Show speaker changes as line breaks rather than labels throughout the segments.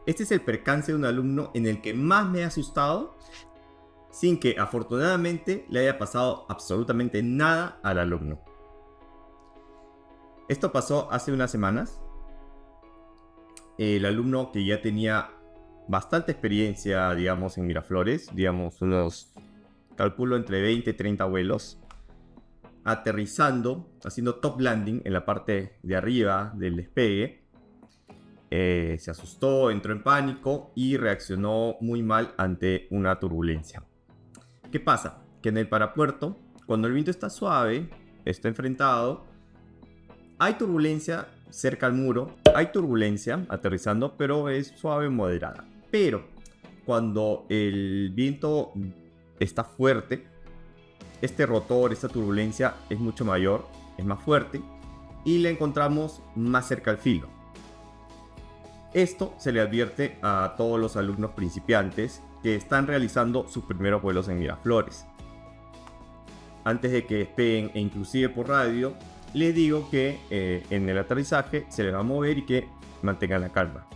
Este es el percance de un alumno en el que más me ha asustado, sin que afortunadamente le haya pasado absolutamente nada al alumno. Esto pasó hace unas semanas. El alumno, que ya tenía bastante experiencia, digamos, en Miraflores, digamos, calculo entre 20 y 30 vuelos, aterrizando, haciendo top landing en la parte de arriba del despegue, se asustó, entró en pánico y reaccionó muy mal ante una turbulencia. ¿Qué pasa? Que en el parapuerto, cuando el viento está suave, está enfrentado, hay turbulencia cerca al muro, hay turbulencia aterrizando, pero es suave y moderada. Pero cuando el viento está fuerte, este rotor, esta turbulencia es mucho mayor, es más fuerte y la encontramos más cerca al filo. Esto se le advierte a todos los alumnos principiantes que están realizando sus primeros vuelos en Miraflores. Antes de que despeguen, e inclusive por radio, les digo que en el aterrizaje se les va a mover y que mantengan la calma.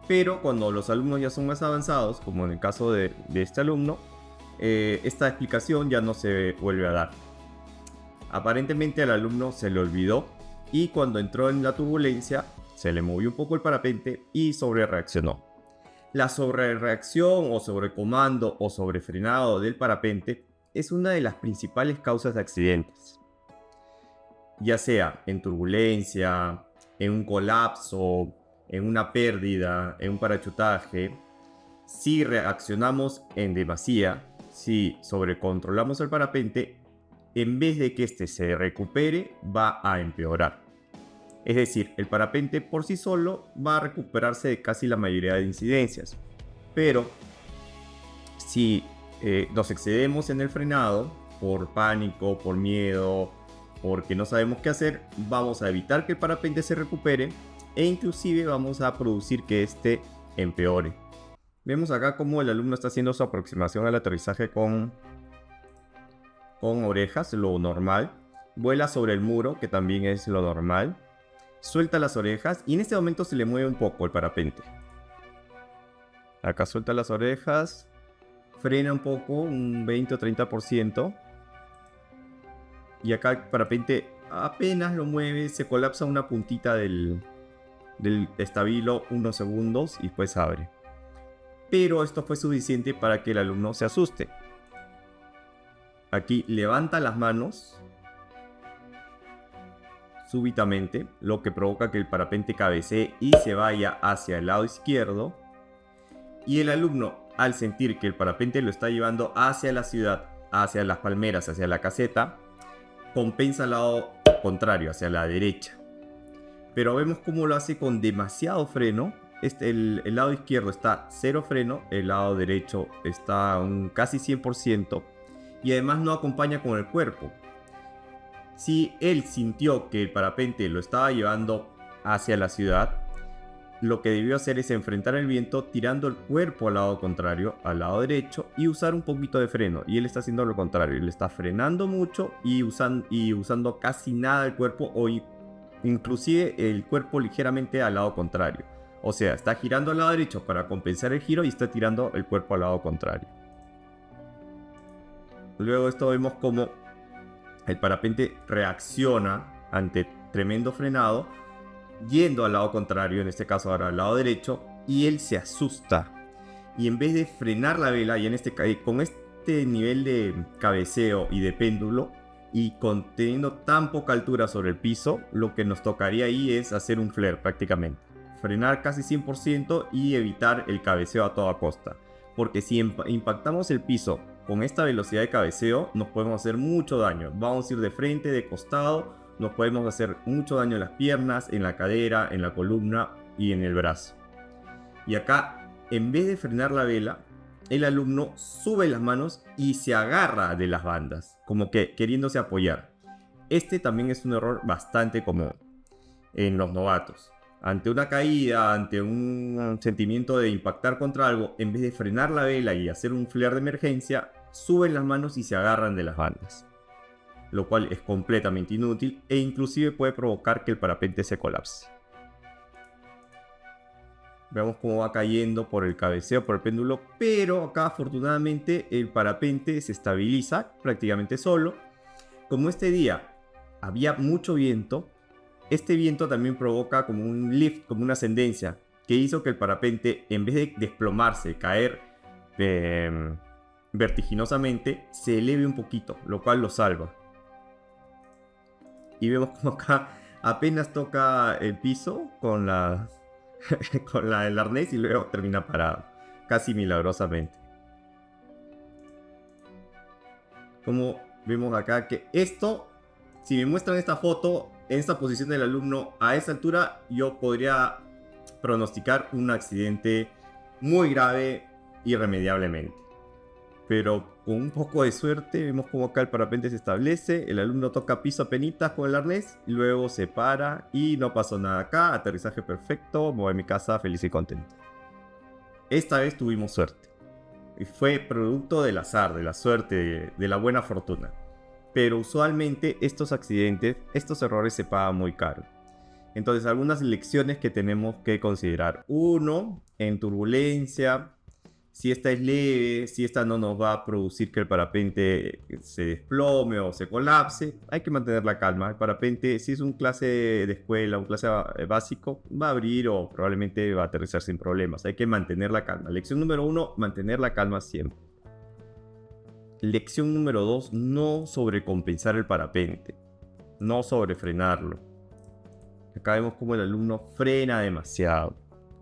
Pero cuando los alumnos ya son más avanzados, como en el caso de este alumno, esta explicación ya no se vuelve a dar. Aparentemente al alumno se le olvidó y cuando entró en la turbulencia se le movió un poco el parapente y sobrereaccionó. La sobrereacción o sobrecomando o sobrefrenado del parapente es una de las principales causas de accidentes. Ya sea en turbulencia, en un colapso, en una pérdida, en un parachutaje, si reaccionamos en demasía, si sobrecontrolamos el parapente, en vez de que este se recupere, va a empeorar. Es decir, el parapente por sí solo va a recuperarse de casi la mayoría de incidencias. Pero si nos excedemos en el frenado, por pánico, por miedo, porque no sabemos qué hacer, vamos a evitar que el parapente se recupere e inclusive vamos a producir que este empeore. Vemos acá cómo el alumno está haciendo su aproximación al aterrizaje con orejas, lo normal. Vuela sobre el muro, que también es lo normal. Suelta las orejas y en este momento se le mueve un poco el parapente. Acá suelta las orejas, frena un poco, un 20 o 30%. Y acá el parapente apenas lo mueve, se colapsa una puntita del estabilo unos segundos y después abre. Pero esto fue suficiente para que el alumno se asuste. Aquí levanta las manos súbitamente, lo que provoca que el parapente cabecee y se vaya hacia el lado izquierdo. Y el alumno, al sentir que el parapente lo está llevando hacia la ciudad, hacia las palmeras, hacia la caseta, compensa al lado contrario, hacia la derecha. Pero vemos cómo lo hace con demasiado freno. El lado izquierdo está cero freno, el lado derecho está un casi 100% y además no acompaña con el cuerpo. Si él sintió que el parapente lo estaba llevando hacia la ciudad, lo que debió hacer es enfrentar el viento tirando el cuerpo al lado contrario, al lado derecho, y usar un poquito de freno. Y él está haciendo lo contrario, él está frenando mucho y usando casi nada el cuerpo, o inclusive el cuerpo ligeramente al lado contrario. O sea, está girando al lado derecho para compensar el giro y está tirando el cuerpo al lado contrario. Luego de esto vemos cómo el parapente reacciona ante tremendo frenado, yendo al lado contrario, en este caso ahora al lado derecho, y él se asusta. Y en vez de frenar la vela, y con este nivel de cabeceo y de péndulo, y teniendo tan poca altura sobre el piso, lo que nos tocaría ahí es hacer un flare prácticamente. Frenar casi 100% y evitar el cabeceo a toda costa. Porque si impactamos el piso con esta velocidad de cabeceo, nos podemos hacer mucho daño. Vamos a ir de frente, de costado, nos podemos hacer mucho daño en las piernas, en la cadera, en la columna y en el brazo. Y acá, en vez de frenar la vela, el alumno sube las manos y se agarra de las bandas, como que queriéndose apoyar. Este también es un error bastante común en los novatos. Ante una caída, ante un sentimiento de impactar contra algo, en vez de frenar la vela y hacer un flare de emergencia, suben las manos y se agarran de las bandas, lo cual es completamente inútil e inclusive puede provocar que el parapente se colapse. Veamos cómo va cayendo por el cabeceo, por el péndulo. Pero acá afortunadamente el parapente se estabiliza prácticamente solo. Como este día había mucho viento, este viento también provoca como un lift, como una ascendencia, que hizo que el parapente, en vez de desplomarse, caer vertiginosamente, se eleve un poquito, lo cual lo salva. Y vemos como acá apenas toca el piso con el arnés y luego termina parado, casi milagrosamente. Como vemos acá que esto, si me muestran esta foto en esta posición del alumno a esa altura, yo podría pronosticar un accidente muy grave irremediablemente. Pero con un poco de suerte vemos como acá el parapente se establece, el alumno toca piso a penitas con el arnés, luego se para y no pasó nada acá, aterrizaje perfecto, me voy a mi casa feliz y contento. Esta vez tuvimos suerte. Y fue producto del azar, de la suerte, de la buena fortuna. Pero usualmente estos accidentes, estos errores se pagan muy caro. Entonces, algunas lecciones que tenemos que considerar. Uno, en turbulencia, si esta es leve, si esta no nos va a producir que el parapente se desplome o se colapse, hay que mantener la calma. El parapente, si es un clase de escuela, un clase básico, va a abrir o probablemente va a aterrizar sin problemas. Hay que mantener la calma. Lección número 1, mantener la calma siempre. Lección número 2, no sobrecompensar el parapente. No sobrefrenarlo. Acá vemos cómo el alumno frena demasiado.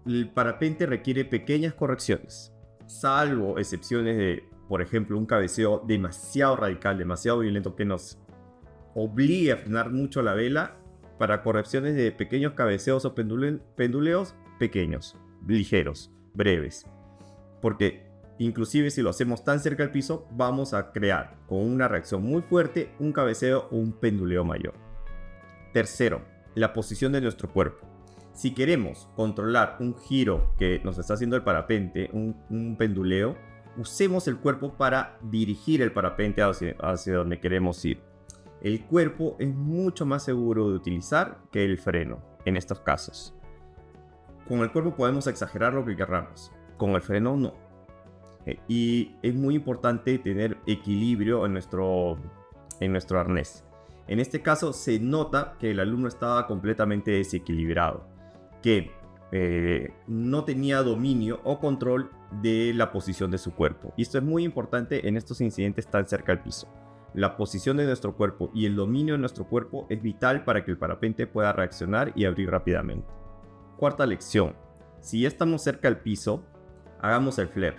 El parapente requiere pequeñas correcciones, salvo excepciones de, por ejemplo, un cabeceo demasiado radical, demasiado violento que nos obligue a frenar mucho la vela. Para correcciones de pequeños cabeceos o penduleos pequeños, ligeros, breves. Porque inclusive si lo hacemos tan cerca del piso, vamos a crear con una reacción muy fuerte un cabeceo o un penduleo mayor. Tercero, la posición de nuestro cuerpo. Si queremos controlar un giro que nos está haciendo el parapente, un penduleo, usemos el cuerpo para dirigir el parapente hacia donde queremos ir. El cuerpo es mucho más seguro de utilizar que el freno en estos casos. Con el cuerpo podemos exagerar lo que queramos, con el freno no. Y es muy importante tener equilibrio en nuestro arnés. En este caso se nota que el alumno estaba completamente desequilibrado, que no tenía dominio o control de la posición de su cuerpo. Y esto es muy importante en estos incidentes tan cerca al piso. La posición de nuestro cuerpo y el dominio de nuestro cuerpo es vital para que el parapente pueda reaccionar y abrir rápidamente. Cuarta lección. Si ya estamos cerca al piso, hagamos el flare.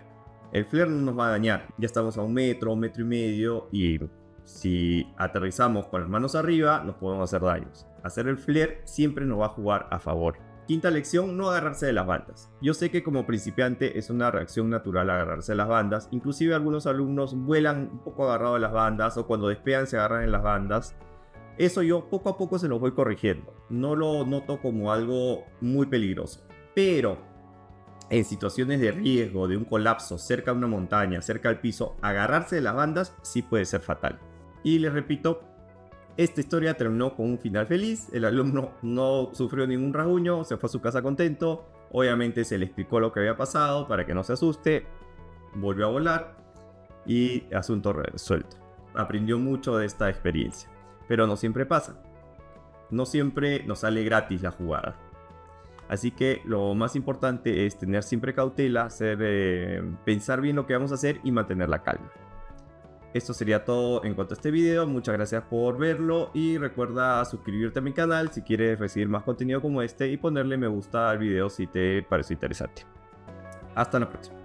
El flare no nos va a dañar. Ya estamos a 1 metro, 1,5 metros y si aterrizamos con las manos arriba, nos podemos hacer daños. Hacer el flare siempre nos va a jugar a favor. Quinta lección, no agarrarse de las bandas. Yo sé que como principiante es una reacción natural agarrarse de las bandas. Inclusive algunos alumnos vuelan un poco agarrados de las bandas o cuando despegan se agarran en las bandas. Eso yo poco a poco se los voy corrigiendo. No lo noto como algo muy peligroso. Pero en situaciones de riesgo, de un colapso cerca de una montaña, cerca del piso, agarrarse de las bandas sí puede ser fatal. Y les repito, esta historia terminó con un final feliz. El alumno no sufrió ningún rasguño, se fue a su casa contento. Obviamente se le explicó lo que había pasado para que no se asuste. Volvió a volar y asunto resuelto. Aprendió mucho de esta experiencia. Pero no siempre pasa. No siempre nos sale gratis la jugada. Así que lo más importante es tener siempre cautela, pensar bien lo que vamos a hacer y mantener la calma. Esto sería todo en cuanto a este video. Muchas gracias por verlo y recuerda suscribirte a mi canal si quieres recibir más contenido como este y ponerle me gusta al video si te pareció interesante. Hasta la próxima.